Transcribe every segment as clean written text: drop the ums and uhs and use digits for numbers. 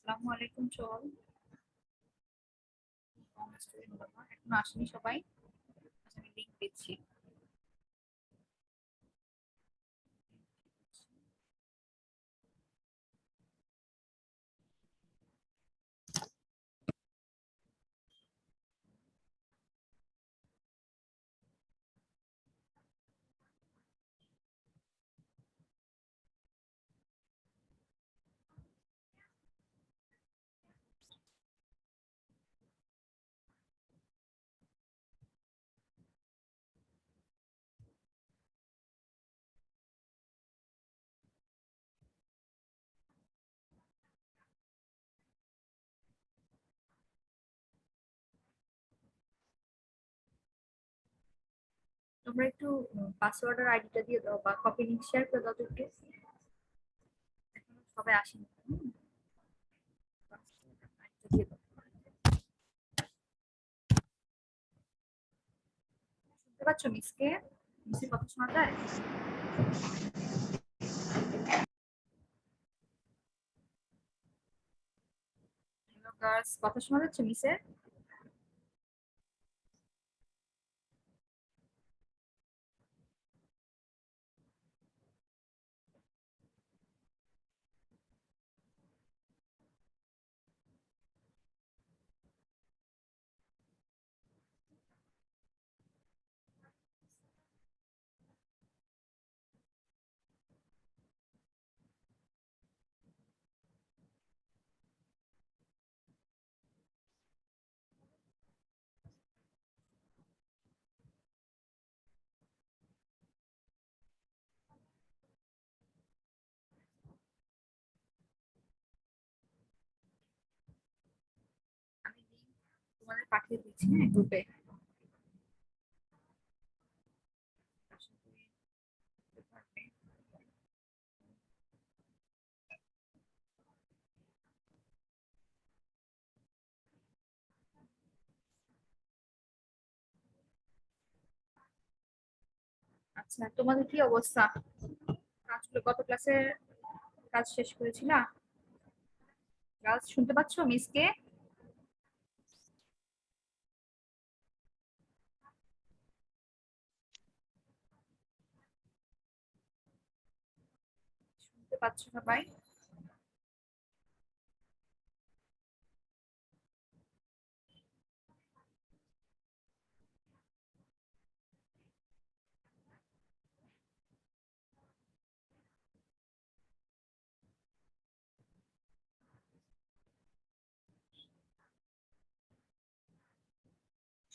আসসালামু আলাইকুম চল স্টুডেন্ট বাবা এখন আসেনি সবাই। আচ্ছা, আমি লিংক দিচ্ছি। তোমরা একটু পাসওয়ার্ড আর আইডিটা দিয়ে দাও বা কপি লিংক শেয়ার করে দাও তো একটু। এখনো সবাই আসেনি। password আর ID টা দিয়ে দাও। শুনতে পাচ্ছ মিসকে? মিসের কথা শোনা যায়? হ্যালো গার্লস, কথা শোনা যাচ্ছে মিসের? আমি লিংক তোমাদের পাঠিয়ে দিচ্ছি, হ্যাঁ, গ্রুপে। আশা করি বুঝতে পারবে। আচ্ছা, তোমাদের কি অবস্থা? কাজগুলো গত ক্লাসে কাজ শেষ করেছিলা? গার্লস শুনতে পাচ্ছ মিসকে? শুনতে পাচ্ছ সবাই?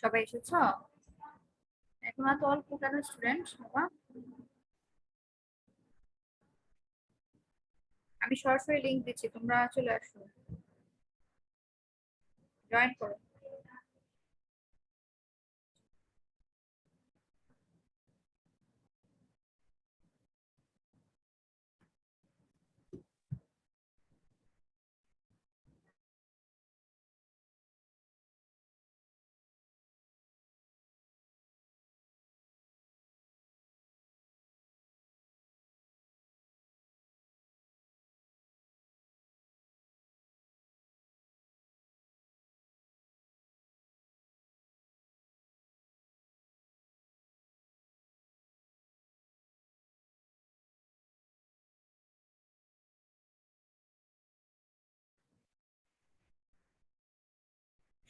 সবাই এসেছো? এখন এত অল্প কেন স্টুডেন্ট বাবা? আমি সরাসরি লিংক দিচ্ছি, তোমরা চলে আসো, জয়েন করো।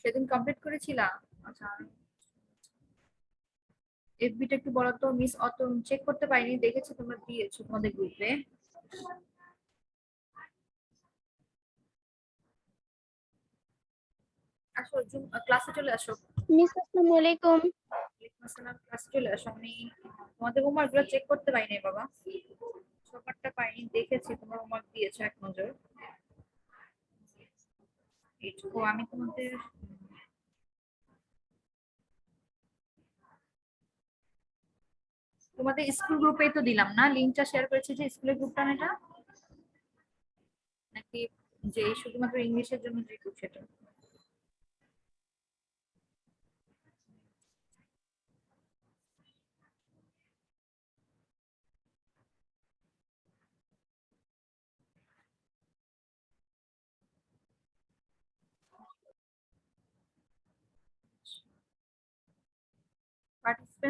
সেদিন কমপ্লিট করেছিলা? আচ্ছা, এফবিটা একটু বলো তো মিস, অত চেক করতে পারিনি, দেখেছি তোমরা দিয়েছো তোমাদের গ্রুপে। আসো জুম ক্লাসে চলে আসো। মিস আসসালামু আলাইকুম। ওয়ালাইকুম আসসালাম, ক্লাসে চলে আসো। আমি তোমাদের হোমওয়ার্ক গুলো চেক করতে পারিনি বাবা, সবারটা পাইনি, দেখেছি তোমরা হোমওয়ার্ক দিয়েছো এক নজর। এইটুকু আমি তোমাদের তোমাদের স্কুল গ্রুপেই তো দিলাম না, লিঙ্কটা শেয়ার করেছি যে স্কুলের গ্রুপটা না এটা, নাকি যে শুধুমাত্র ইংলিশের জন্য যে গ্রুপ সেটা?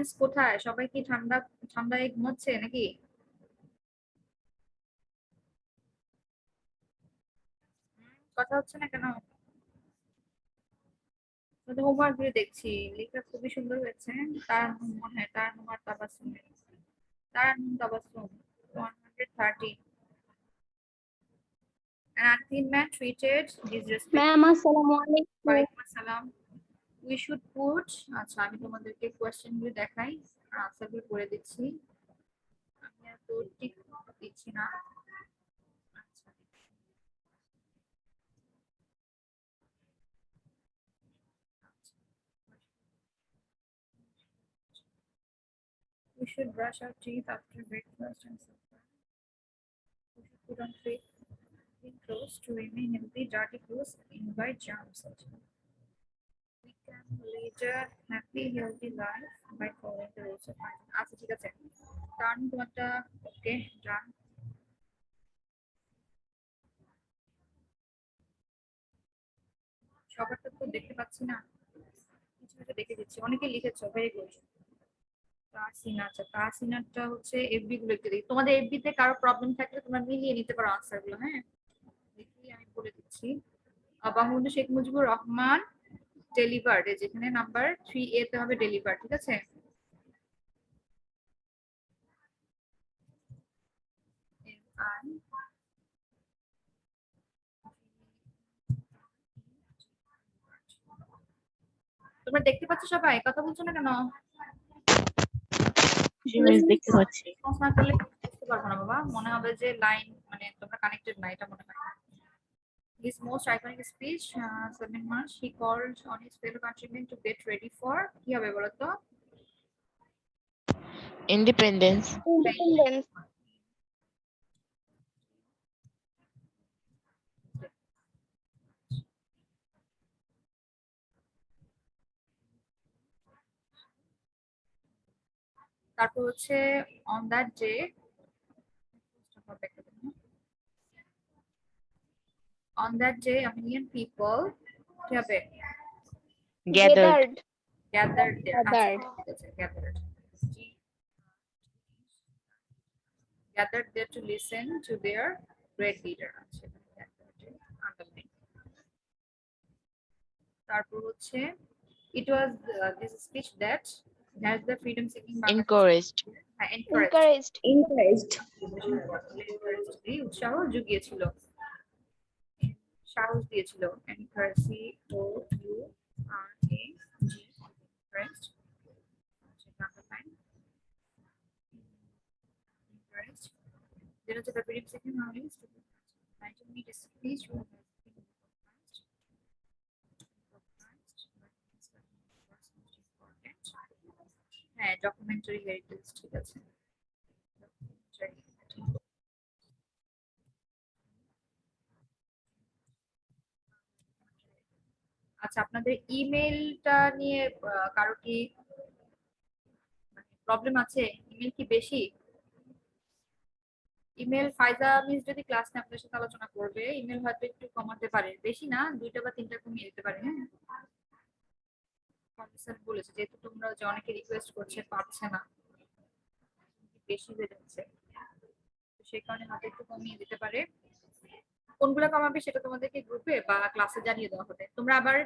ডিস্টারবেন্স কোথায়? সবাই কি ঠান্ডায় ঘুমাচ্ছে নাকি? কথা হচ্ছে না কেন? হোমওয়ার্ক গুলো দেখছি, লেখা খুবই সুন্দর হয়েছে। তারান্নুম আর Tabassum, Tarannum Tabassum 130. An unclean man treated disrespectfully. Ma'am আসসালামু আলাইকুম। ওয়ালাইকুম আসসালাম। We should put, আচ্ছা আমি তোমাদেরকে কোয়েশ্চেন গুলো দেখাই আর আনসার গুলো করে দিচ্ছি। আমি আর তো ঠিক দিচ্ছি না। আচ্ছা, we should brush our teeth after breakfast and supper. We should put on clean clothes to remain healthy. Dirty clothes invite germs. We can lead a happy, healthy life by following the rules of hygiene. আচ্ছা ঠিক আছে, কারণ তোমারটা ওকে ডান। সবারটা তো দেখতে পাচ্ছি না, কিছু কিছু দেখে দিচ্ছি। অনেকে লিখেছো, ভেরি গুড। তাহসিনা, আচ্ছা তাহসিনারটা হচ্ছে এফবি গুলো একটু দেখি। তোমাদের এফবি তে কারো প্রবলেম থাকলে তোমরা মিলিয়ে নিতে পারো আনসার গুলো। হ্যাঁ, দেখি আমি বলে দিচ্ছি। বঙ্গবন্ধু শেখ মুজিবুর রহমান ডেলিভার্ড, যেখানে নাম্বার 3A তে হবে ডেলিভার, ঠিক আছে। তোমরা দেখতে পাচ্ছ সবাই? কথা বলছো না কেন? জি মিস দেখতে পাচ্ছি। রেসপন্স না করলে বুঝতে পারবো না বাবা, মনে হবে যে লাইন মানে তোমরা কানেক্টেড না, এটা মনে হয়। His most iconic speech, 7 March, he called on his fellow countrymen to get ready for কি হবে বলো তো? ইন্ডিপেন্ডেন্স। ইন্ডিপেন্ডেন্স। তারপর হচ্ছে on that day, a million people কি হবে? গ্যাদার্ড। Gathered there. Gathered. আচ্ছা, ঠিক আছে, gathered. Gathered there to listen to their great leader. আচ্ছা, underline. তারপর হচ্ছে it was this speech that has the freedom seeking encouraged. encouraged Encouraged. উৎসাহ জুগিয়েছিল, সাহস দিয়েছিল। encouraged, encouraged. Then হচ্ছে the freedom seeking armies to 19 minute speech was হ্যাঁ documentary heritage, ঠিক আছে। আচ্ছা, আপনাদের ইমেলটা নিয়ে কারো কি প্রবলেম আছে? ইমেল কি বেশি? ইমেল ফায়দা মিস যদি ক্লাস নিয়ে আপনাদের সাথে আলোচনা করবে, ইমেল হয়তো একটু কমাতে পারে, বেশি না, 2টা বা 3টা কমিয়ে দিতে পারে। হ্যাঁ, প্রফেসর বলেছে যেহেতু তোমরা যে অনেকে রিকোয়েস্ট করছে পারছে না, বেশি হয়ে যাচ্ছে, তো সেই কারণে হয়তো একটু কমিয়ে দিতে পারে। কোনগুলো কমাবে সেটা তোমাদেরকে গ্রুপে বা ক্লাসে জানিয়ে দেওয়া হবে। তোমরা আবার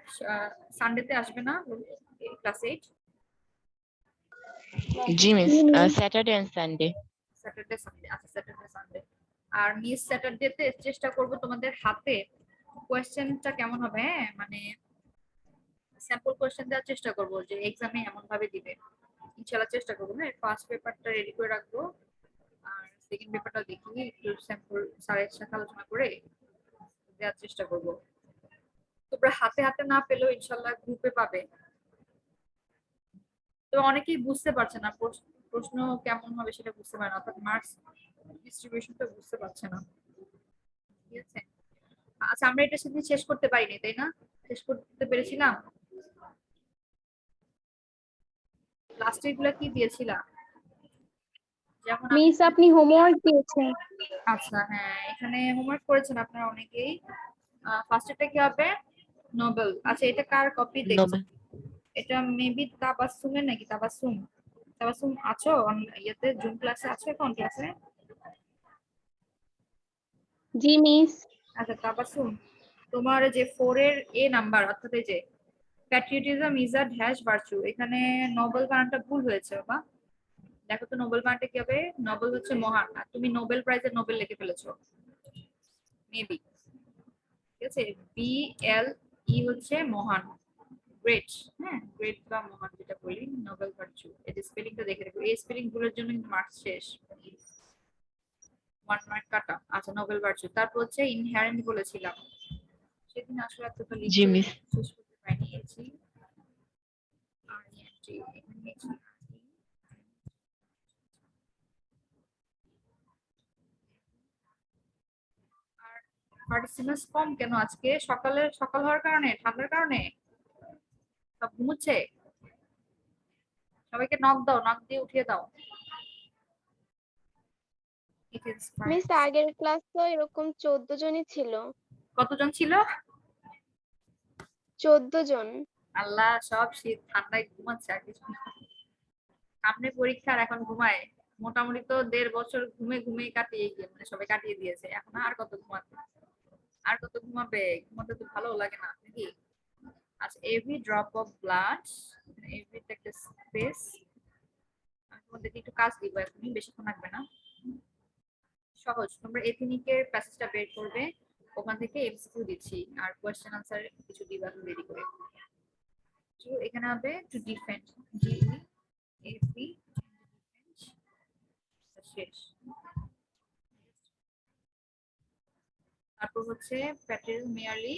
সানডেতে আসবে না ক্লাস 8? জি miss, Saturday and Sunday. Saturday Sunday, আচ্ছা স্যাটারডে সানডে। আর মিস স্যাটারডেতে চেষ্টা করব তোমাদের হাতে কোয়েশ্চেনটা কেমন হবে, হ্যাঁ মানে স্যাম্পল কোয়েশ্চেন দেওয়ার চেষ্টা করব যে এক্সামে এমন ভাবে দিবে, ইনশাআল্লাহ চেষ্টা করবো। হ্যাঁ, ফার্স্ট পেপারটা রেডি করে রাখবো, আর সেকেন্ড পেপারটা দেখি একটু স্যাম্পল স্যারের সাথে আলোচনা করে দেওয়ার চেষ্টা করব। তোমরা হাতে হাতে না পেলেও ইনশাআল্লাহ গ্রুপে পাবে। তো অনেকেই বুঝতে পারছে না প্রশ্ন কেমন হবে সেটা বুঝতে পারে না, অর্থাৎ মার্কস ডিস্ট্রিবিউশনটা বুঝতে পারছে না, ঠিক আছে। আচ্ছা, আমরা এটা সেদিন শেষ করতে পারিনি তাই না? শেষ করতে পেরেছিলাম? লাস্টে এগুলা কি দিয়েছিলাম? যেমন মিস আপনি হোমওয়ার্ক দিয়েছেন। আচ্ছা হ্যাঁ, এখানে হোমওয়ার্ক করেছেন আপনারা অনেকেই। ফার্স্টেরটা কি হবে? নোবেল। আচ্ছা, এটা কার কপি দেখছি? নোবেল। এটা মেবি তাবাসসুমের নাকি? তাবাসসুম তাবাসসুম আছো ইয়েতে জুম ক্লাসে আছো এখন ক্লাসে? জি মিস। আচ্ছা তাবাসসুম, তোমার যে 4 এর এ নাম্বার অর্থাৎ এই যে patriotism is a dash virtue, এখানে নোবেল বানানটা ভুল হয়েছে বাবা। দেখো তো নোবেল বানানটা কি হবে? নোবেল হচ্ছে মহান, আর তুমি নোবেল প্রাইজের নোবেল লিখে ফেলেছো মেবি। ঠিক আছে, বি এল ই হচ্ছে মহান, গ্রেট। হ্যাঁ, গ্রেট বা মহান যেটা বলি, নোবেল ভার্চু। এই স্পেলিংটা দেখে রাখো, এই স্পেলিং ভুলের জন্য কিন্তু মার্কস শেষ, 1 মার্ক কাটা। আচ্ছা নোবেল ভার্চু, তারপর হচ্ছে ইনহেরেন্ট বলেছিলাম, সেদিন আসলে এতটা জি লিখে মিস। শেষ করতে পারিনি। নিয়েছি RENT, এখানে নিয়েছি আর পার্টিসিপেন্টস কম কেন আজকে? সকাল হওয়ার কারণে, ঠান্ডার কারণে সব ঘুমোচ্ছে? সবাইকে নক দাও, নক দিয়ে উঠিয়ে দাও। It is miss fine. আগের ক্লাস তো এরকম 14 জনই ছিল। কতজন ছিল? 14 জন। আল্লাহ, সব শীত ঠান্ডায় ঘুমাচ্ছে আর কিছু না। সামনে পরীক্ষার এখন ঘুমায়, মোটামুটি তো 1.5 বছর ঘুমে ঘুমে কাটিয়ে গিয়ে মানে সবাই কাটিয়ে দিয়েছে, এখন আর কত ঘুমাবে, আর কত ঘুমাবে? ঘুমাতে তো ভালো লাগে না নাকি? আচ্ছা, every drop of blood, every একটা স্পেস। আমি তোমাদেরকে একটু কাজ দিব, এখনই বেশিক্ষণ লাগবে না, সহজ। তোমরা এথনিকের প্যাসেজটা বের করবে, ওখান থেকে এমসিকিউ দিচ্ছি আর কোয়েশ্চেন আনসার কিছু দিবা রেডি করে। তো এখানে হবে টু ডিফেন্ড, জি এফি শেষ। তারপর হচ্ছে প্যাটেল মেয়ারলি,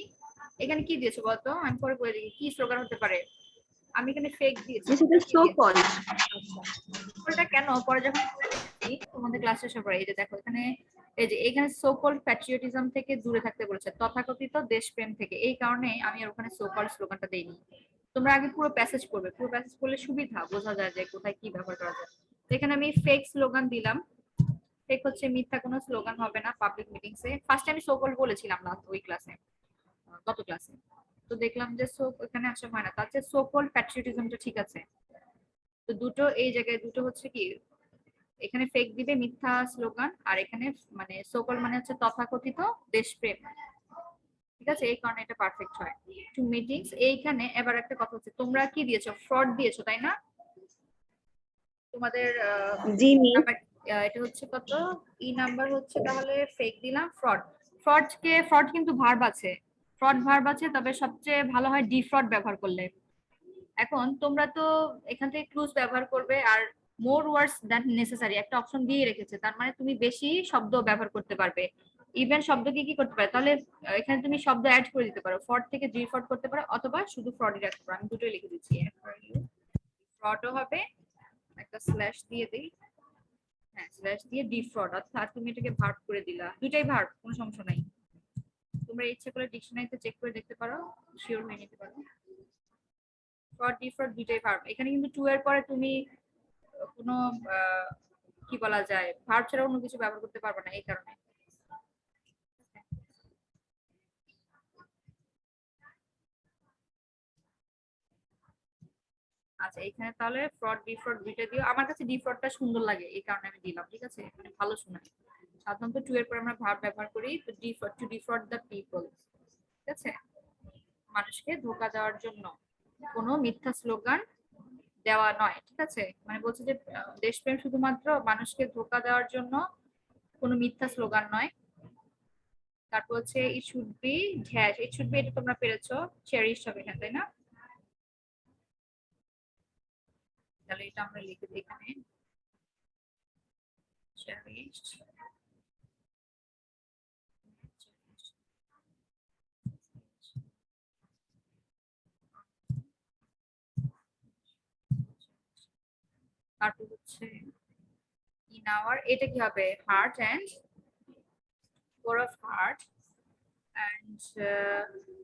এখানে কি দিয়েছো বলতো? আমি পরে বলে দিই কি স্লোগান হতে পারে। আমি এখানে ফেক দিয়েছি, মিস এটা সো কল। এটা কেন পরে যখন তোমাদের ক্লাস শেষে পড়ে, এই যে দেখো এখানে, এই যে এখানে সোকল প্যাট্রিয়টিজম থেকে দূরে থাকতে বলেছে, তথাকথিত দেশপ্রেম থেকে, এই কারণে আমি আর ওখানে সোকল স্লোগানটা দেইনি। তোমরা আগে পুরো প্যাসেজ পড়বে, পুরো প্যাসেজ পড়লে সুবিধা, বোঝা যায় যে কোথায় কি ব্যবহার করা যায়। তো এখানে আমি ফেক স্লোগান দিলাম। ফেক হচ্ছে মিথ্যা কোনো স্লোগান হবে না পাবলিক মিটিংসে। ফার্স্ট আমি সোকল বলেছিলাম না ওই ক্লাসে, গত ক্লাসে। তো দেখলাম যে সো এখানে আসা হয় না, তার চেয়ে সোকল প্যাট্রিয়টিজমটা ঠিক আছে। তো দুটো এই জায়গায় দুটো হচ্ছে কি, এখানে ফেক দিবে মিথ্যা স্লোগান, আর এখানে মানে সোকল মানে হচ্ছে তথাকথিত দেশপ্রেম। ঠিক আছে, এই কারণে এটা পারফেক্ট হয়। টু মিটিংস, এইখানে এবার একটা কথা হচ্ছে, তোমরা কি দিয়েছো? ফ্রড দিয়েছো তাই না? তোমাদের জি মিস। নাম্বার এটা হচ্ছে কত, ই নাম্বার হচ্ছে, তাহলে ফেক দিলাম ফ্রড। ফ্রড কিন্তু ভার্ব আছে, ফ্রড ভার্ব আছে, তবে সবচেয়ে ভালো হয় ডিফ্রড ব্যবহার করলে। এখন তোমরা তো এখান থেকে ক্লুজ ব্যবহার করবে, আর মোর ওয়ার্ডস দ্যান নেসেসারি একটা অপশন দিয়ে রেখেছে, তার মানে তুমি বেশি শব্দ ব্যবহার করতে পারবে। ইভেন শব্দকে কি করতে পারে তাহলে, এখানে তুমি শব্দ অ্যাড করে দিতে পারো, ফ্রড থেকে ডিফ্রড করতে পারো, অথবা শুধু ফ্রডই রাখতে পারো। আমি দুটোই লিখে দিচ্ছি, ফ্রডও হবে, একটা স্ল্যাশ দিয়ে দিই, হ্যাঁ স্ল্যাশ দিয়ে ডিফ্রড, অর্থাৎ তুমি এটাকে ভার্ব করে দিলা, দুটাই ভার্ব, কোনো সমস্যা নাই। তোমরা ইচ্ছে করে ডিকশনারিতে চেক করে দেখতে পারো, শিওর হয়ে নিতে পারো। ফ্রড ডিফ্রড দুটাই ভার্ব। এখানে কিন্তু টু এর পরে তুমি কোনো কি বলা যায়, ভার্ব ছাড়া অন্য কিছু ব্যবহার করতে পারবে না, এই কারণে। আচ্ছা, এখানে তাহলে ফ্রড ডিফ্রড দুইটা দিও। আমার কাছে ডিফ্রডটা সুন্দর লাগে, এই কারণে আমি দিলাম। ঠিক আছে, মানে ভালো শোনায়। সাধারণত টু এর পরে আমরা ভার্ব ব্যবহার করি, তো ডিফ্রড, টু ডিফ্রড দ্য পিপল। ঠিক আছে, মানুষকে ধোঁকা দেওয়ার জন্য কোনো মিথ্যা স্লোগান দেওয়া নয়। ঠিক আছে, মানে বলছে যে দেশপ্রেম শুধুমাত্র মানুষকে ধোঁকা দেওয়ার জন্য কোনো মিথ্যা স্লোগান নয়। তারপর হচ্ছে it should be dash, it should be, এটা তোমরা পেরেছো, চেরিশ হবে এখানে তাই না? তাহলে এটা আমরা লিখে দিই এখানে, cherished। তারপর হচ্ছে ইন আওয়ার, এটা কি হবে? Heart and core of heart and.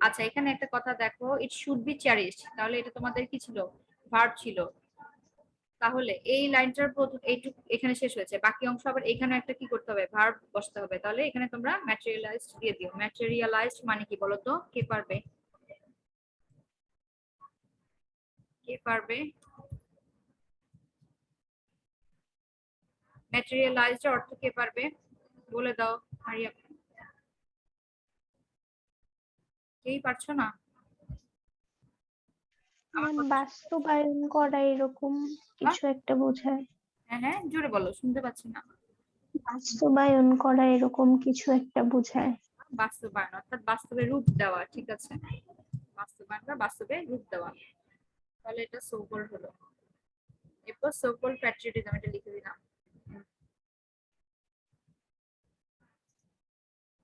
আচ্ছা, এখানে একটা কথা দেখো, ইট শুড বি চেরিশড, তাহলে এটা তোমাদের কি ছিল? ভার্ব ছিল। তাহলে এই লাইনটার প্রথম এইটুকু এখানে শেষ হয়েছে, বাকি অংশ আবার এখানে একটা কি করতে হবে? ভার্ব বসাতে হবে। তাহলে এখানে তোমরা ম্যাটেরিয়ালাইজড দিয়ে দিও। ম্যাটেরিয়ালাইজড মানে কি বলো তো? কে পারবে? কে পারবে? ম্যাটেরিয়ালাইজড অর্থ কে পারবে বলে দাও, হারিয়া। কেই পারছো না? আমার ম্যাম কথা বাস্তবায়ন করা এরকম কিছু একটা বোঝায়। হ্যাঁ হ্যাঁ জোরে বলো, শুনতে পাচ্ছি না। বাস্তবায়ন করা এরকম কিছু একটা বোঝায়। বাস্তবায়ন অর্থাৎ বাস্তবে রূপ দেওয়া, ঠিক আছে, বাস্তবায়ন বা বাস্তবে রূপ দেওয়া। তাহলে এটা সোকল হলো। এরপর সোকল প্যাট্রিয়টিজম এটা লিখে দিলাম।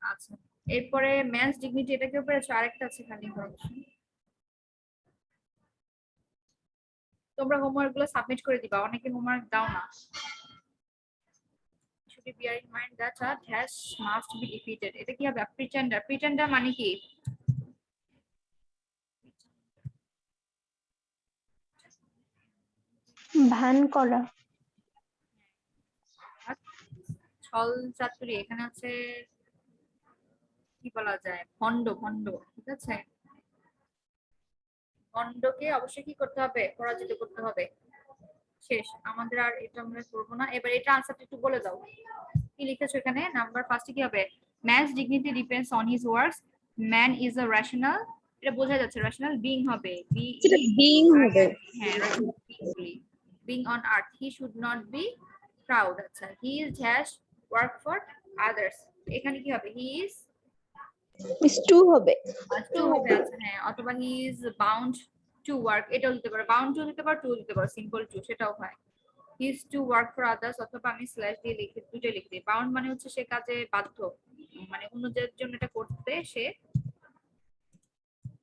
আচ্ছা, এরপরে ম্যানস ডিগনিটি, এটা কেউ পেরেছো? আরেকটা আছে খালি ইনফরমেশন। তোমরা হোমওয়ার্ক গুলো সাবমিট করে দিবা, অনেকে হোমওয়ার্ক দাও না। should be bear in mind that a dash must be defeated, এটা কি হবে? প্রিটেন্ডার। প্রিটেন্ডার মানে কি? ভান করা। ছল চাতুরি, এখানে আছে কি বলা যায়, ভণ্ড। ভণ্ড, ঠিক আছে, ভণ্ডকে অবশ্যই কি করতে হবে? পরাজিত করতে হবে। শেষ, আমাদের আর এটা আমরা করবো না। এবার এটা আনসারটা একটু বলে দাও, কি লিখেছো এখানে? নাম্বার ফার্স্টে কি হবে? Man's dignity depends on his works, man is a rational, এটা বোঝা যাচ্ছে রেশনাল বিং হবে, সেটা বিং হবে। হ্যাঁ being on earth, he should not be proud. আচ্ছা, he is has work for others, এখানে কি হবে? হি ইজ টু হবে। টু হবে। আচ্ছা হ্যাঁ, অথবা he is bound to work, এটাও দিতে পারো, বাউন্ড টু দিতে পারো, টু দিতে পারো, সিম্পল টু, সেটাও হয়। হি is to work for others, অথবা আমি স্ল্যাশ দিয়ে লিখে দুটোই লিখে দিই। বাউন্ড মানে হচ্ছে সে কাজে বাধ্য, মানে অন্যদের জন্য এটা করতে সে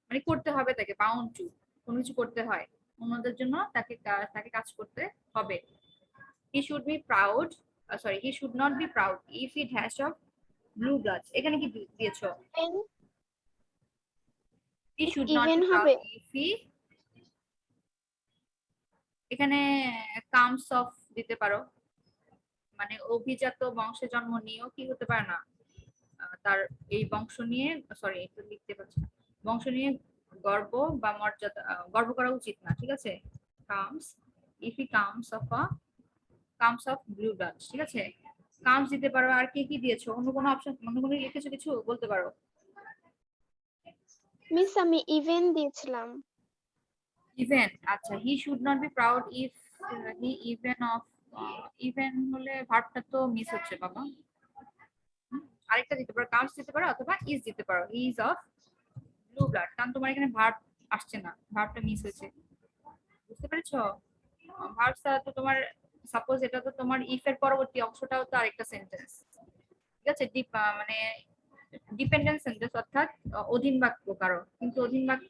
মানে করতে হবে তাকে, বাউন্ড টু, কোনো কিছু করতে হয় অন্যদের জন্য, তাকে তাকে কাজ করতে হবে। He should be proud, sorry, he should not be proud if he has of blue blood, এখানে কি দিয়েছো? He should not even be হবে। প্রাউড ইফ হি, এখানে কামস অফ দিতে পারো, মানে অভিজাত বংশে জন্ম নিয়েও কি হতে পারে না, তার এই বংশ নিয়ে, সরি একটু লিখতে পারছি না, বংশ নিয়ে গর্ব বা মর্যাদা, গর্ব করা উচিত না, ঠিক আছে। Comes, if he comes of blue blood, ঠিক আছে, কামস দিতে পারো। আর কি কি দিয়েছো? অন্য কোনো অপশন, অন্য কোনো লিখেছো কিছু বলতে পারো? মিস আমি ইভেন দিয়েছিলাম। ইভেন, আচ্ছা, হি should not be proud if he even of, even হলে ভার্বটা তো মিস হচ্ছে বাবা। আরেকটা দিতে পারো, কামস দিতে পারো, অথবা ইজ দিতে পারো, হি ইজ অফ ব্লু ব্লাড, কারণ তোমার এখানে ভার্ব আসছে না, ভার্বটা মিস হয়েছে, বুঝতে পেরেছো? ভার্বটা তো তোমার, সাপোজ এটা তো তোমার ইফ এর পরবর্তী অংশটাও তো আরেকটা সেন্টেন্স, ঠিক আছে, মানে ডিপেন্ডেন্ট সেন্টেন্স, অর্থাৎ অধীন বাক্য কারো, কিন্তু অধীন বাক্য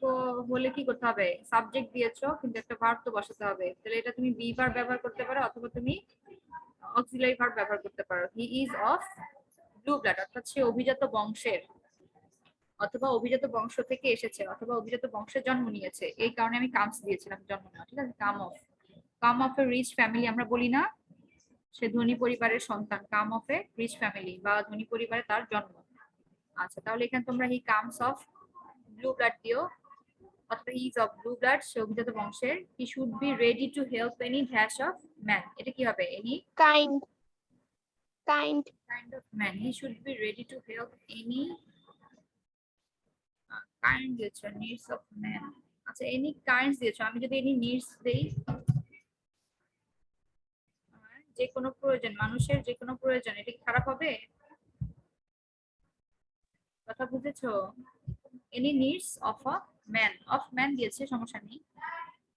হলে কি করতে হবে? সাবজেক্ট দিয়েছো কিন্তু একটা ভার্ব তো বসাতে হবে, তাহলে এটা তুমি বি ভার্ব ব্যবহার করতে পারো, অথবা তুমি অক্সিলারি ভার্ব ব্যবহার করতে পারো। হি ইজ অফ ব্লু ব্লাড, অর্থাৎ সে অভিজাত বংশের, অথবা অভিজাত বংশ থেকে এসেছে, অথবা অভিজাত বংশে জন্ম নিয়েছে, এই কারণে আমি কামস দিয়েছিলাম, জন্ম নেওয়া, ঠিক আছে। Come of a rich family, আমরা বলি না সে ধনী পরিবারের সন্তান, come of a rich family, বা ধনী পরিবারে তার জন্ম। আচ্ছা, তাহলে এখানে তোমরা he comes of blue blood দিও, অথবা he is of blue blood, সে অভিজাত বংশের। He should be ready to help any dash of man, এটা কি হবে? Any kind kind of man, he should be ready to help any kind দিয়েছো, needs of man. আচ্ছা, any kinds দিয়েছো, আমি যদি এনি নিডস দেই, যে কোনো প্রয়োজন, মানুষের যে কোনো প্রয়োজন, এটা কি খারাপ হবে? কথা বুঝেছো? Any needs of a man, of man দিয়েছে, সমস্যা নেই,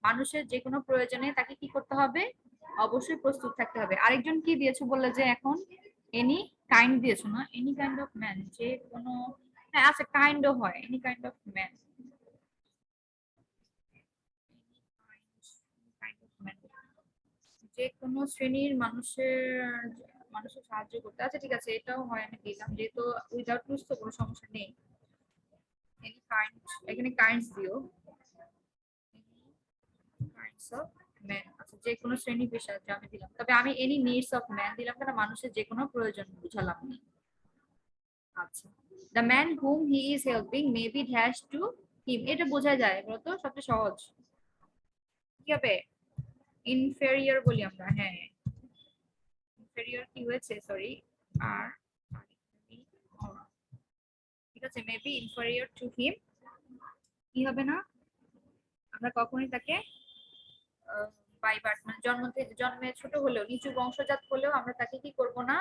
মানুষের যে কোনো প্রয়োজনে তাকে কি করতে হবে? অবশ্যই প্রস্তুত থাকতে হবে। আরেকজন কি দিয়েছো বললে যে এখন? এনি কাইন্ড দিয়েছো না? এনি কাইন্ড অফ ম্যান, যে কোনো, হ্যাঁ আচ্ছা, কাইন্ডও হয়, এনি কাইন্ড অফ ম্যান, যে কোনো শ্রেণীর মানুষের সাহায্য করতে। আচ্ছা ঠিক আছে, এটাও হয়, আমি দিলাম, যেহেতু উইদাউট টুস তো কোনো সমস্যা নেই। এনি কাইন্ড, এখানে কাইন্ডস দিও, কাইন্ডস অফ ম্যান, আচ্ছা যে কোনো শ্রেণী পেশা আমি দিলাম, তবে আমি এনি নিডস অফ ম্যান দিলাম কারণ মানুষের যে কোনো প্রয়োজন বুঝালাম না। আচ্ছা, the man hmm he is helping may be dash to him, এটা বোঝা যায় বলতো, সবচেয়ে সহজ কি হবে? ইনফেরিয়র বলি আমরা, হ্যাঁ ইনফেরিয়র কি হয়েছে, সরি, আর ঠিক আছে, মেবি ইনফেরিয়র টু হিম কি হবে না, আমরা কখনোই তাকে বাই বার্থ মানে জন্মে ছোট হলেও নিচু বংশজাত হলেও আমরা তাকে কি করব না,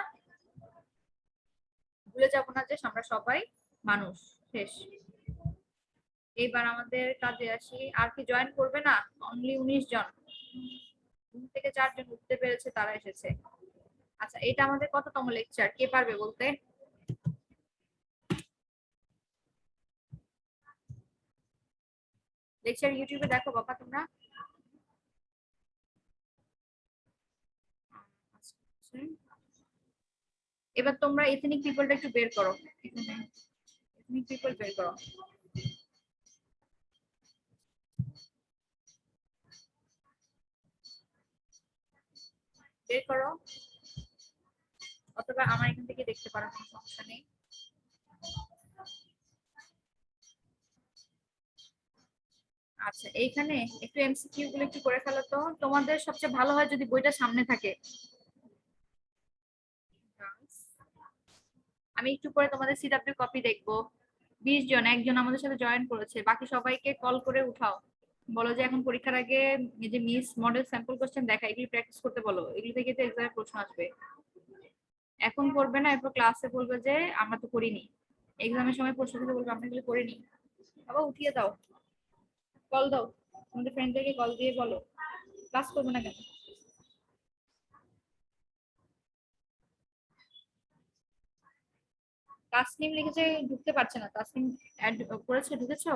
ভুলে যাব না যে আমরা সবাই মানুষ। শেষ। এইবার আমাদের কাজে আসি, আর কি জয়েন করবে না, অনলি 19 জন, ঘুম থেকে 4 জন উঠতে পেরেছে, তারা এসেছে। আচ্ছা, এটা আমাদের কততম লেকচার, কে পারবে বলতে? লেকচার ইউটিউবে দেখো বাবা তোমরা। এবার তোমরা এথনিক পিপলটা একটু বের করো, এথনিক পিপল বের করো। বের করো, অথবা আমার এখান থেকে দেখতে পারো, কোনো সমস্যা নেই। আচ্ছা, এইখানে একটু এমসিকিউ গুলো একটু করে ফেলো তো, তোমাদের সবচেয়ে ভালো হয় যদি বইটা সামনে থাকে। আমি একটু পরে তোমাদের সিডব্লিউ কপি দেখবো। 20 জন, একজন আমাদের সাথে জয়েন করেছে, বাকি সবাইকে কল করে উঠাও, বলো যে এখন পরীক্ষার আগে এই যে মিস মডেল স্যাম্পল কোশ্চেন দেখা, এগুলি প্র্যাকটিস করতে বলো, এগুলি থেকে তো এক্সামে প্রশ্ন আসবে। এখন করবে না, এরপর ক্লাসে বলবে যে আমরা তো করিনি, এক্সামের সময় প্রশ্ন দিতে বলবে আমরা এগুলো করিনি। আবার উঠিয়ে দাও, কল দাও, তোমাদের ফ্রেন্ডদেরকে কল দিয়ে বলো ক্লাস করবে না কেন। তাসনিম লিখেছে ঢুকতে পারছে না, তাসনিম অ্যাড করেছে, ঢুকেছো?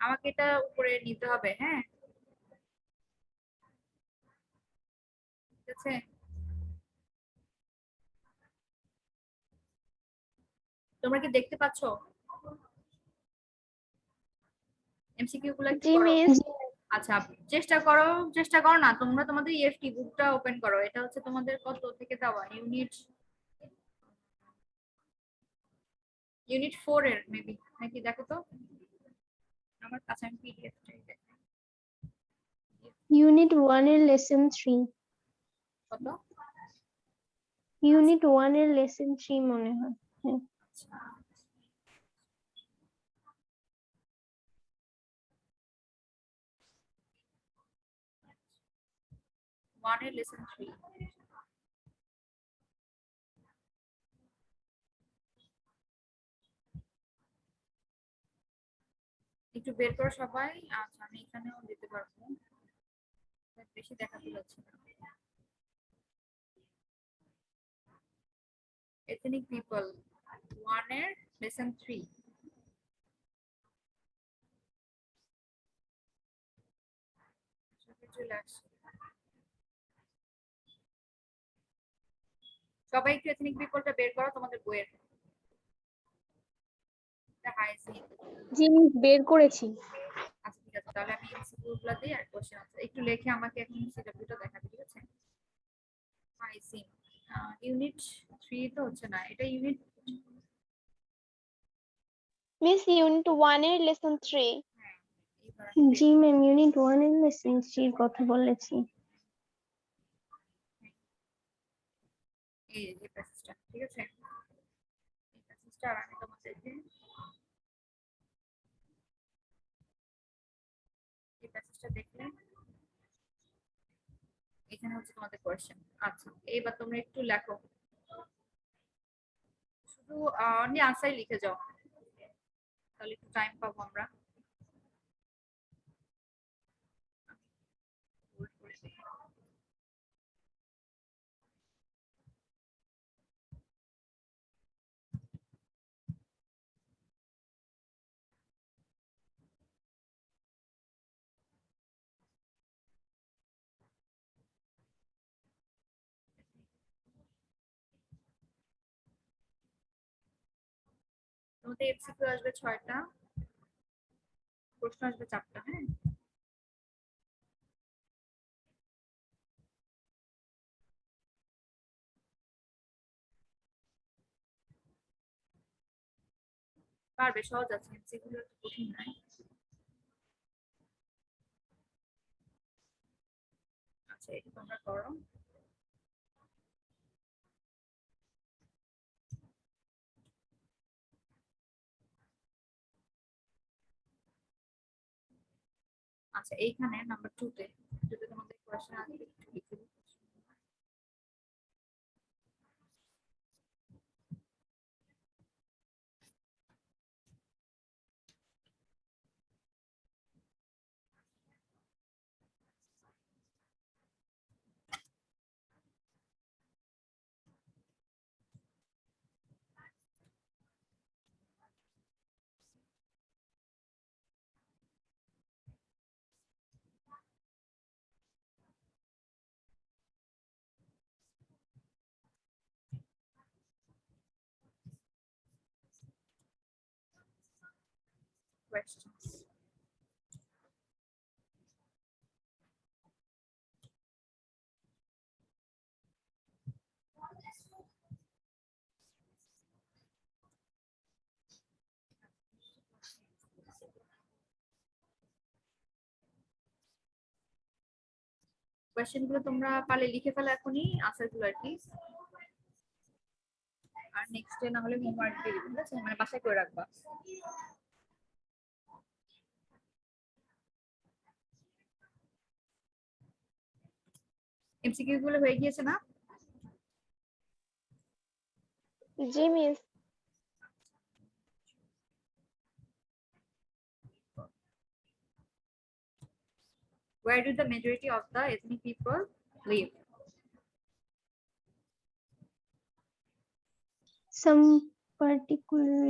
আমাকে এটা উপরে নিতে হবে, হ্যাঁ ঠিক আছে। তোমরা কি দেখতে পাচ্ছো? এমসিকিউ গুলো একটু জি করো। মিস। আচ্ছা, চেষ্টা করো না, তোমরা তোমাদের ইএফটি বুকটা ওপেন করো, এটা হচ্ছে তোমাদের কত থেকে দেওয়া, ইউনিট 4 এর মেবি, নাকি দেখো তো, আমার কাছে আমি পিডিএফ চাই। ইউনিট 1 এর লেসন 3। কত? ইউনিট 1 এর লেসন 3 মনে হয়। হ্যাঁ। আচ্ছা, ওয়ান এর লেসন 3। একটু বের করো সবাই। আচ্ছা, আমি এখানেও দিতে পারবো, বেশি দেখাতে যাচ্ছে না। এথনিক পিপল 1 এর লেসন 3। চলে আসছে, সবাই একটু এথনিক পিপলটা বের করো তোমাদের বইয়ের। হাইজিন। জি মিস, বের করেছি। আচ্ছা ঠিক আছে, তাহলে আমি এমসিকিউ গুলো দিই আর কোশ্চেন আছে, একটু লিখে আমাকে এখন সিডব্লিউটা দেখাবে, ঠিক আছে। হাইজিন ইউনিট 3 তো হচ্ছে না, এটা ইউনিট, মিস ইউনিট 1 এর লেসন 3। হ্যাঁ এইবার আমি জি ম্যাম, ইউনিট 1 এর লেসন 3 কথা বলেছি। এই প্যাসেজটা, ঠিক আছে, এই প্যাসেজটা আর আমি তোমাদেরকে এই প্যাসেজটা দেখলে এখানে হচ্ছে তোমাদের কোশ্চেন। আচ্ছা, এইবার তোমরা একটু লেখো, শুধু অনলি আনসারই লিখে যাও, তাহলে একটু টাইম পাবো আমরা। বোল্ড করে দিই। তোমাদের এমসিকিউ আসবে 6টা, প্রশ্ন আসবে 4টা, হ্যাঁ। পারবে, সহজ আছে, এমসিকিউ গুলো একটু কঠিন নয়। আচ্ছা, আচ্ছা এটা তোমরা করো। আচ্ছা এইখানে নাম্বার 2 তে যদি তোমাদের কোশ্চেন আসবে একটু লিখে দিও। Questions. কোশ্চেন গুলো তোমরা পারলে লিখে ফেলো এখনই, আনসার গুলো আর কি। আর নেক্সট ডে না হলে হোমওয়ার্ক দিয়ে দিবে, ঠিক আছে? মানে বাসায় করে রাখবা। এমসিকিউ গুলো হয়ে গিয়েছে না? জি miss. Where do the majority of the ethnic people live? Some particular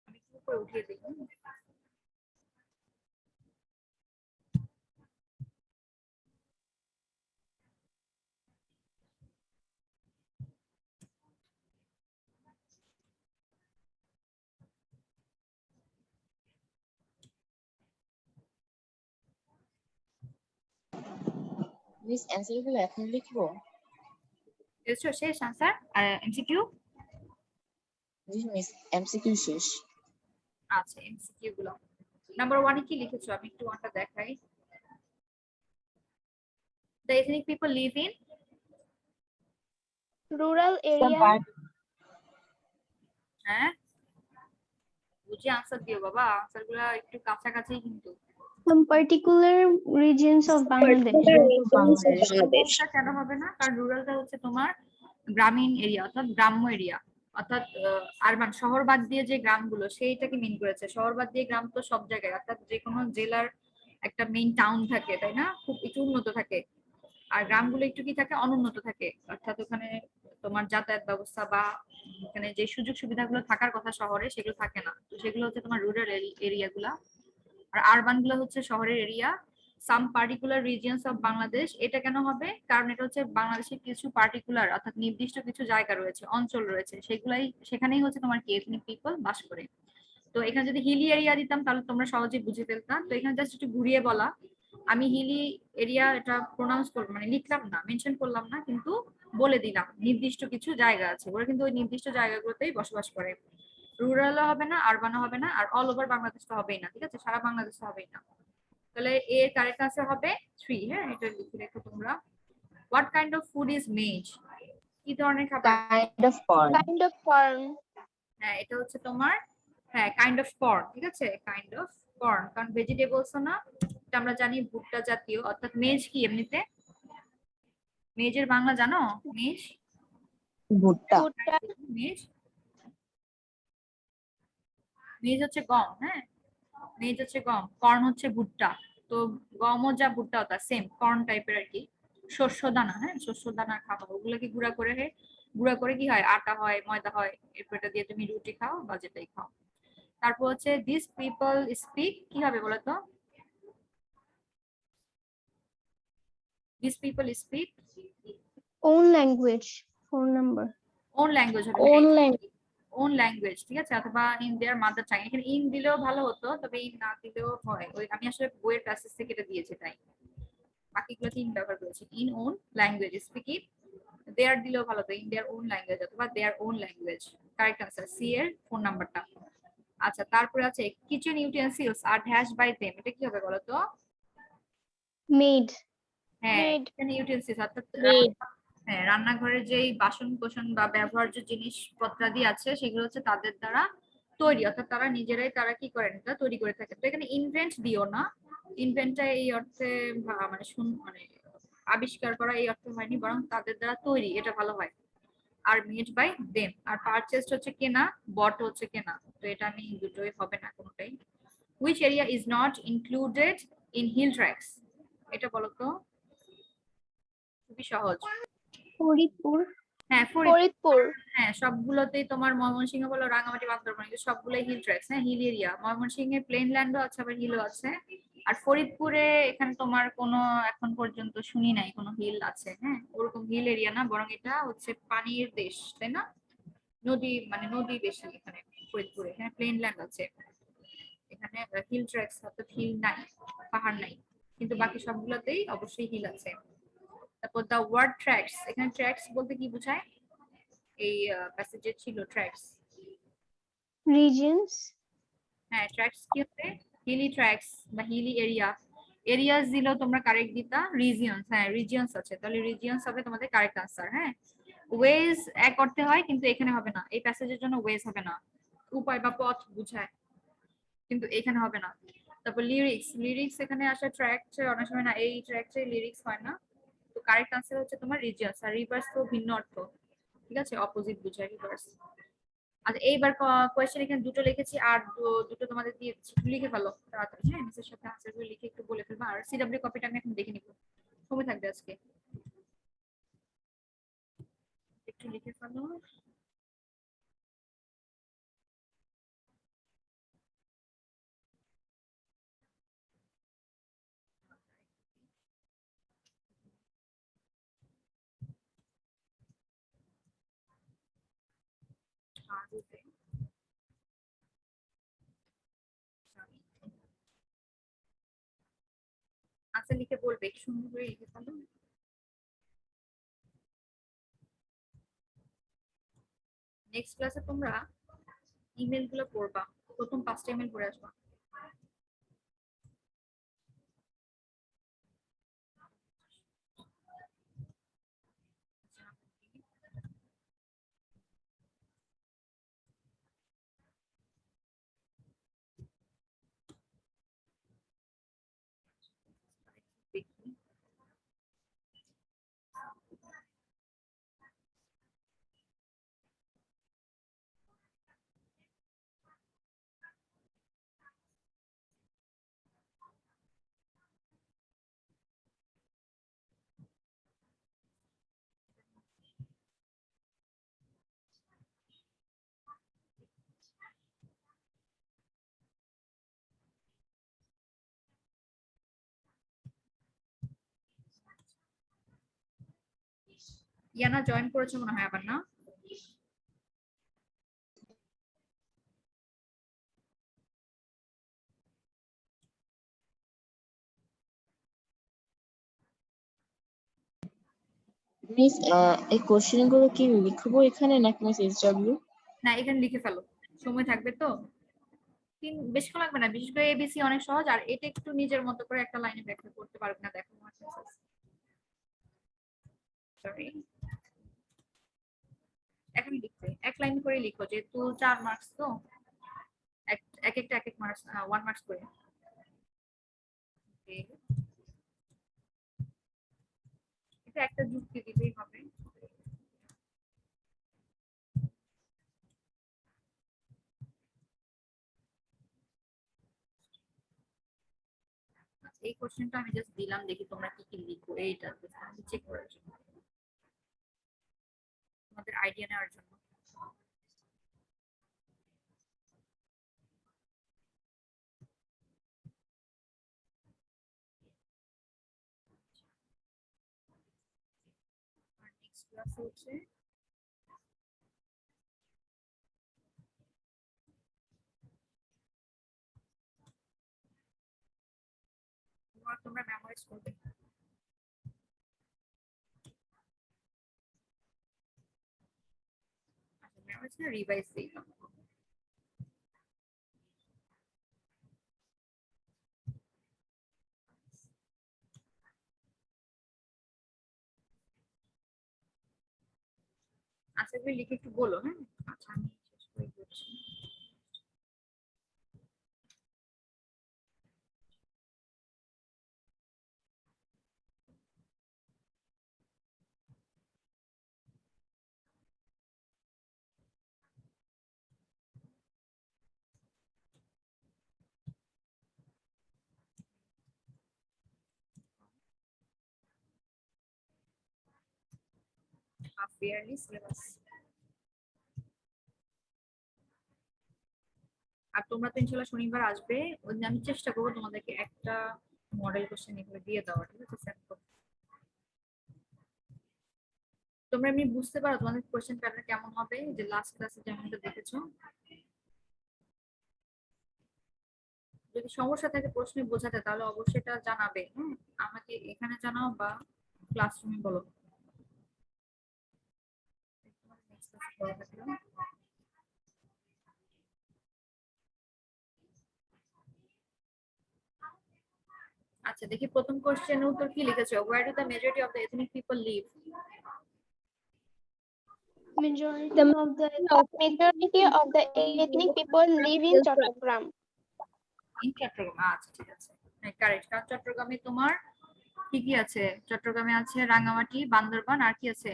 আমি কি করে উঠিয়ে দিই? মিস অ্যানসার গুলো এখন লিখবো? এসো শেষ আনসার আর এমসিকিউ। জি মিস, এমসিকিউ শেষ। আচ্ছা এমসিকিউ গুলো নাম্বার 1 এ কি লিখেছো আমি একটু ওয়ানটা দেখাই। The ethnic people live in rural Some area. part হ্যাঁ বুঝে আনসার দিও বাবা, আনসার গুলা একটু কাছাকাছি কিন্তু। some particular regions of Bangladesh. রুরালটা কেন হবে না? কারণ রুরালটা হচ্ছে তোমার গ্রামীণ এরিয়া অর্থাৎ গ্রাম্য এরিয়া, অর্থাৎ আরবান শহর বাদ দিয়ে যে গ্রামগুলো সেইটাকে মিন করেছে। শহর বাদ দিয়ে গ্রাম তো সব জায়গায়, অর্থাৎ যে কোনো জেলার একটা মেইন টাউন থাকে তাই না, খুব একটু উন্নত থাকে। আর গ্রামগুলো একটু কি থাকে, অনুন্নত থাকে, অর্থাৎ ওখানে তোমার যাতায়াত ব্যবস্থা বা ওখানে যে সুযোগ সুবিধাগুলো থাকার কথা শহরে সেগুলো থাকে না। তো সেগুলো হচ্ছে তোমার রুরাল এরিয়া গুলা। আর আরবান গুলো হচ্ছে শহরের area. Some particular regions of Bangladesh, এটা কেন হবে? কারণ এটা হচ্ছে বাংলাদেশের কিছু পার্টিকুলার অর্থাৎ নির্দিষ্ট কিছু জায়গা রয়েছে, অঞ্চল রয়েছে, সেখানেই হচ্ছে তোমার কি এথনিক পিপল বাস করে। তো এখানে যদি হিলি এরিয়া দিতাম তাহলে তোমরা সহজে বুঝে ফেলতাম। তো এখানে জাস্ট একটু ঘুরিয়ে বলা, আমি হিলি এরিয়া এটা প্রোনাউন্স করবো মানে লিখলাম না, মেনশন করলাম না, কিন্তু বলে দিলাম নির্দিষ্ট কিছু জায়গা আছে, ওরা কিন্তু ওই নির্দিষ্ট জায়গাগুলোতেই বসবাস করে। রুরালও হবে না, আরবানও হবে না, আর অল ওভার বাংলাদেশ তো হবেই না, ঠিক আছে? সারা বাংলাদেশ তো হবেই না। তাহলে এর কারেক্ট আনসার হবে 3। হ্যাঁ এটা লিখে রেখো তোমরা। What kind of food is maize? কি ধরনের খাবার? Kind of corn. Kind of corn. হ্যাঁ এটা হচ্ছে তোমার, হ্যাঁ কাইন্ড অফ কর্ন, ঠিক আছে? কাইন্ড অফ কর্ন, কারণ ভেজিটেবলস না, এটা আমরা জানি ভুট্টা জাতীয়। অর্থাৎ মেজ কি এমনিতে? মেজের বাংলা জানো? মেজ ভুট্টা। ভুট্টা। মেজ মেজ হচ্ছে গম। হ্যাঁ মেজ হচ্ছে গম, কর্ন হচ্ছে ভুট্টা। তো গমও যা ভুট্টাও তা সেম কর্ন টাইপের আর কি, শস্য দানা। হ্যাঁ শস্য দানা খাবার, ওগুলোকে গুঁড়া করে কি হয়, আটা হয়, ময়দা হয়, এরপর এটা দিয়ে তুমি রুটি খাও বা যেটাই খাও। তারপর হচ্ছে দিস পিপল স্পিক, কি হবে বলো তো? This people speak Own language. 4 number. Own language হবে। Own language. ওন ল্যাঙ্গুয়েজ, ঠিক আছে, অথবা ইন দেয়ার মাদার টাং। এখানে ইন দিলেও ভালো হতো, তবে ইন না দিলেও হয়। ওই আমি আসলে বইয়ের প্যাসেজ থেকে এটা দিয়েছি তাই বাকিগুলোতে ইন ব্যবহার করেছি। In own language speaking, there দিলেও ভালো হতো, ইন দেয়ার ওন ল্যাঙ্গুয়েজ অথবা their own language. Correct answer C এর ফোন নাম্বারটা। আচ্ছা, তারপরে আছে কিচেন ইউটেন্সিলস আর ড্যাশ বাই দেম, এটা কি হবে বলো তো? মেড। হ্যাঁ, Made. কিচেন ইউটেন্সিলস অর্থাৎ Made. হ্যাঁ, রান্নাঘরের যেই বাসন কোসন বা ব্যবহার্য জিনিসপত্রাদি আছে সেগুলো হচ্ছে তাদের দ্বারা তৈরি, অর্থাৎ তারা নিজেরাই তারা কি করেন এটা তৈরি করে থাকে। তো এখানে ইনভেন্ট দিও না, ইনভেন্টটা এই অর্থে মানে মানে আবিষ্কার করা এই অর্থে হয়নি, বরং তাদের দ্বারা তৈরি, এটা ভালো হয়। আর মেড বাই দেম, আর পারচেসড হচ্ছে কেনা, বট হচ্ছে কেনা, তো এটা আমি দুটোই হবে না কোনোটাই। Which area is not included in hill tracts, এটা বলো তো, খুবই সহজ। ফরিদপুর। হ্যাঁ, ফরিদপুর। হ্যাঁ, সবগুলোতেই তোমার ময়মনসিংহ বলো, রাঙামাটি, বান্দরবান, এগুলো সবগুলোই হিল ট্র্যাকস। হ্যাঁ, হিল এরিয়া। ময়মনসিংহে প্লেন ল্যান্ডও আছে, আবার হিলও আছে। আর ফরিদপুরে এখানে তোমার কোনো এখন পর্যন্ত শুনি নাই কোনো হিল আছে। হ্যাঁ, ওরকম হিল এরিয়া না, বরং এটা হচ্ছে পানির দেশ, তাই না? নদী, মানে নদী বেশি এখানে ফরিদপুরে। এখানে প্লেন ল্যান্ড আছে, এখানে হিল ট্র্যাকস অর্থাৎ হিল নাই, পাহাড় নাই, কিন্তু বাকি সবগুলোতেই অবশ্যই হিল আছে। তারপর দা ওয়ার্ড ট্র্যাকস, এখানে ট্র্যাকস বলতে কি বোঝায়? এই প্যাসেজে ছিল ট্র্যাকস। রিজিয়নস। হ্যাঁ, ট্র্যাকস কি হবে? হিলি ট্র্যাকস বা হিলি এরিয়া। এরিয়াস দিলেও তোমরা কারেক্ট দিতা। রিজিয়নস, হ্যাঁ রিজিয়নস আছে, তাহলে রিজিয়নস হবে তোমাদের কারেক্ট আনসার। হ্যাঁ, ওয়েজ এক করতে হয়, কিন্তু এখানে হবে না, এই প্যাসেজের জন্য ওয়েজ হবে না, উপায় বা পথ বুঝায়, কিন্তু এখানে হবে না। তারপর লিরিক্স, লিরিক্স এখানে আসে ট্র্যাক অনেক সময় না, এই ট্র্যাক লিরিক্স হয় না, তো কারেক্ট আনসার হচ্ছে তোমার রিজিয়নস। আর রিভার্স তো ভিন্ন অর্থ, ঠিক আছে, অপোজিট বুঝায় রিভার্স। আচ্ছা, এইবার কোয়েশ্চেন এখানে দুটো লিখেছি, আর দুটো তোমাদের দিয়ে দিচ্ছি, একটু লিখে ফেলো তাড়াতাড়ি। হ্যাঁ, মিসের সাথে আনসার গুলো লিখে একটু বলে ফেলবো, আর সিডব্লিউ কপিটা আমি এখন দেখে নিব, সময় থাকবে আজকে, একটু লিখে ফেলো। আরুতে, আনসার লিখে বলবে, একটু সুন্দর করে লিখে ফেলো। নেক্সট ক্লাসে তোমরা ইমেল গুলো পড়বা, প্রথম 5টা ইমেল পড়ে আসবা। দেখি। ইয়ানা জয়েন করেছে মনে হয় আবার, না? মিস এই কোশ্চেন গুলো কি লিখবো এখানে নাকি মিস SW? না, এখানে লিখে ফেলো, সময় থাকবে তো, বেশিক্ষণ লাগবে না, বিশেষ করে এবিসি অনেক সহজ, আর এটা একটু নিজের মতো করে একটা লাইনে ব্যাখ্যা করতে পারবে না, দেখো সরি, এখন লিখবে এক লাইন করে লিখো, যেহেতু 4 মার্কস তো, এক এক একটা এক এক মার্কস, 1 মার্কস করে। Okay, এটা একটা যুক্তি দিতেই হবে। আচ্ছা, এই কোশ্চেনটা আমি জাস্ট দিলাম, দেখি তোমরা কি কি লিখো, এইটা চেক করার জন্য, তোমাদের আইডিয়া নেওয়ার জন্য। আর নেক্সট ক্লাস হচ্ছে হোমওয়ার্ক তোমরা মেমোরাইজ করবে। আচ্ছা মেমোরাইজ না রিভাইজ দিই। আচ্ছা এগুলো লিখে একটু বলো, হ্যাঁ? আচ্ছা আমি শেষ করে দিচ্ছি। half yearly syllabus। আর তোমরা তো ইনশাআল্লাহ শনিবার আসবে, ওই দিন আমি চেষ্টা করবো তোমাদেরকে একটা মডেল কোশ্চেন এগুলো দিয়ে দেওয়া, ঠিক আছে? স্যাম্পল তোমরা এমনি বুঝতে পারো তোমাদের কোশ্চেন প্যাটার্ন কেমন হবে, যে লাস্ট ক্লাসে যেমনটা দেখেছো? যদি সমস্যা থাকে প্রশ্নে বোঝাতে তাহলে অবশ্যই এটা জানাবে, হ্যাঁ? আমাকে এখানে জানাও বা ক্লাসরুমে বলো। আচ্ছা দেখি প্রথম কোশ্চেনের উত্তর কি লিখেছো? Where do the majority of the ethnic people live? Majority of the ethnic people live in Chattogram. In Chittagong, আচ্ছা ঠিক আছে, হ্যাঁ কারেক্ট। কারণ চট্টগ্রামে তোমার কি কি আছে? চট্টগ্রামে আছে রাঙ্গামাটি, বান্দরবান, আর কি আছে?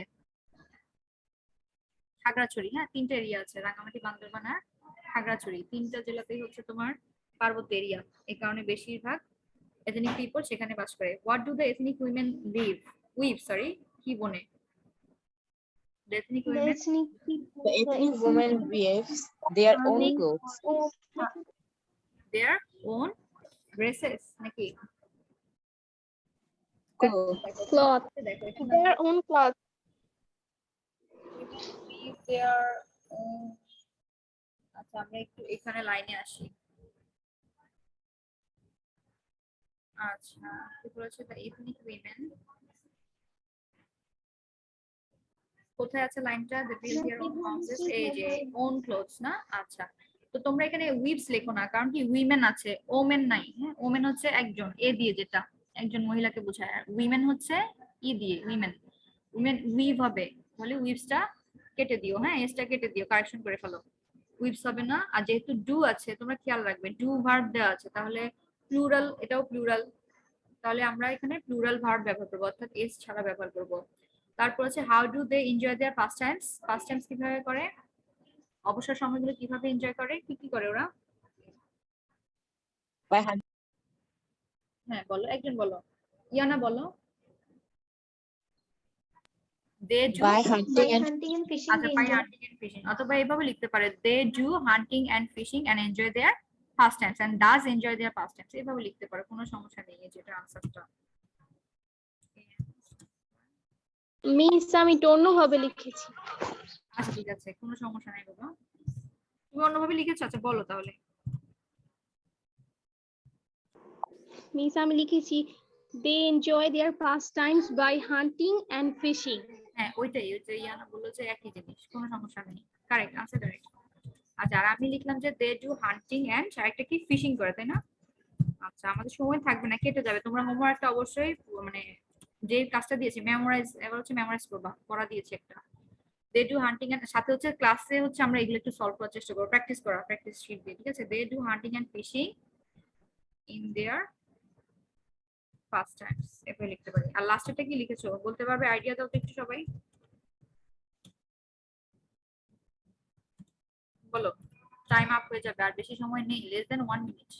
খাগড়াছড়ি। হ্যাঁ তিনটা এরিয়া আছে, রাঙ্গামাটি, বান্দরবান আর খাগড়াছড়ি। তিনটা জেলাতেই হচ্ছে তোমার পার্বত্য এরিয়া, এই কারণে বেশিরভাগ এথনিক পিপল সেখানে বাস করে। What do the ethnic women we've কি বনে? The ethnic The women, ethnic people, The ethnic women weaves their own clothes. their own dresses নাকি? Clothes. cloth, দেখো এখানে their own cloth. weave their own। আচ্ছা আমরা একটু এখানে লাইনে আসি। আচ্ছা কি বলেছে? the ethnic women, কোথায় আছে লাইনটা? the build their own houses, এই যে own clothes না? আচ্ছা তো তোমরা এখানে উইভস লেখো না, কারণ কি উইমেন আছে, ওমেন নাই। হ্যাঁ ওমেন হচ্ছে একজন, এ দিয়ে, যেটা একজন মহিলাকে বোঝায়। আর উইমেন হচ্ছে ই দিয়ে, উইমেন। উইমেন উইভ হবে, বলে উইভসটা কেটে দিও, হ্যাঁ এসটা কেটে দিও, কারেকশন করে ফেলো। উইভস হবে না। আর যেহেতু ডু আছে তোমরা খেয়াল রাখবে, ডু ভার্ব দেওয়া আছে, তাহলে প্লুরাল, এটাও প্লুরাল, তাহলে আমরা এখানে প্লুরাল ভার্ব ব্যবহার করবো, অর্থাৎ এস ছাড়া ব্যবহার করব। তারপর আছে how do they enjoy their past times. Past times কিভাবে করে, অবসর সময়গুলো কিভাবে এনজয় করে, কি কি করে ওরা? By hand. হ্যাঁ বলো, একজন বলো, ইয়ানা বলো। They do By hunting and hunting and fishing আচ্ছা বাই হান্টিং এন্ড ফিশিং, অথবা এভাবে লিখতে পারে they do hunting and fishing and enjoy their past times, and does enjoy their past times, এভাবে লিখতে পারো, কোনো সমস্যা নেই। যেটা আনসারটা মিস আমি অন্যভাবে লিখেছি। আচ্ছা ঠিক আছে, কোনো সমস্যা নাই বাবা, তুমি অন্যভাবে লিখেছো। আচ্ছা বলো তাহলে। মিস আমি লিখেছি they enjoy their pastimes by hunting and fishing. হ্যাঁ ওইটাই, ইয়ানা বললো যে একই জিনিস, কোনো সমস্যা নেই, কারেক্ট আনসার কারেক্ট। আচ্ছা আর আমি লিখলাম যে দে ডু হান্টিং এন্ড আরেকটা কি ফিশিং করে, তাই না? আচ্ছা আমাদের সময় থাকবে না, কেটে যাবে। তোমরা হোমওয়ার্কটা অবশ্যই মানে যে কাজটা দিয়েছি মেমোরাইজ, এবার হচ্ছে মেমোরাইজ করবা, পড়া দিয়েছি একটা। দে ডু হান্টিং এন্ড, সাথে হচ্ছে ক্লাসে হচ্ছে আমরা এগুলো একটু সলভ করার চেষ্টা করবো, প্র্যাকটিস করা, প্র্যাকটিস শিট দিয়ে, ঠিক আছে? They do hunting and fishing in their first times, এভাবে লিখতে পারি। আর লাস্টেরটা কি লিখেছো বলতে পারবে? আইডিয়া দাও তো একটু সবাই, বলো। টাইম আপ হয়ে যাবে, আর বেশি সময় নেই, less than 1 minute.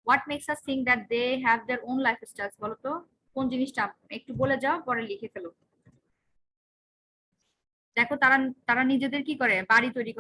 What makes us think that they have their own lifestyles? বলো তো কোন জিনিসটা, একটু বলে যাও পরে লিখে ফেলো। দেখো তারা তারা নিজেদের কি করে, বাড়ি তৈরি করে।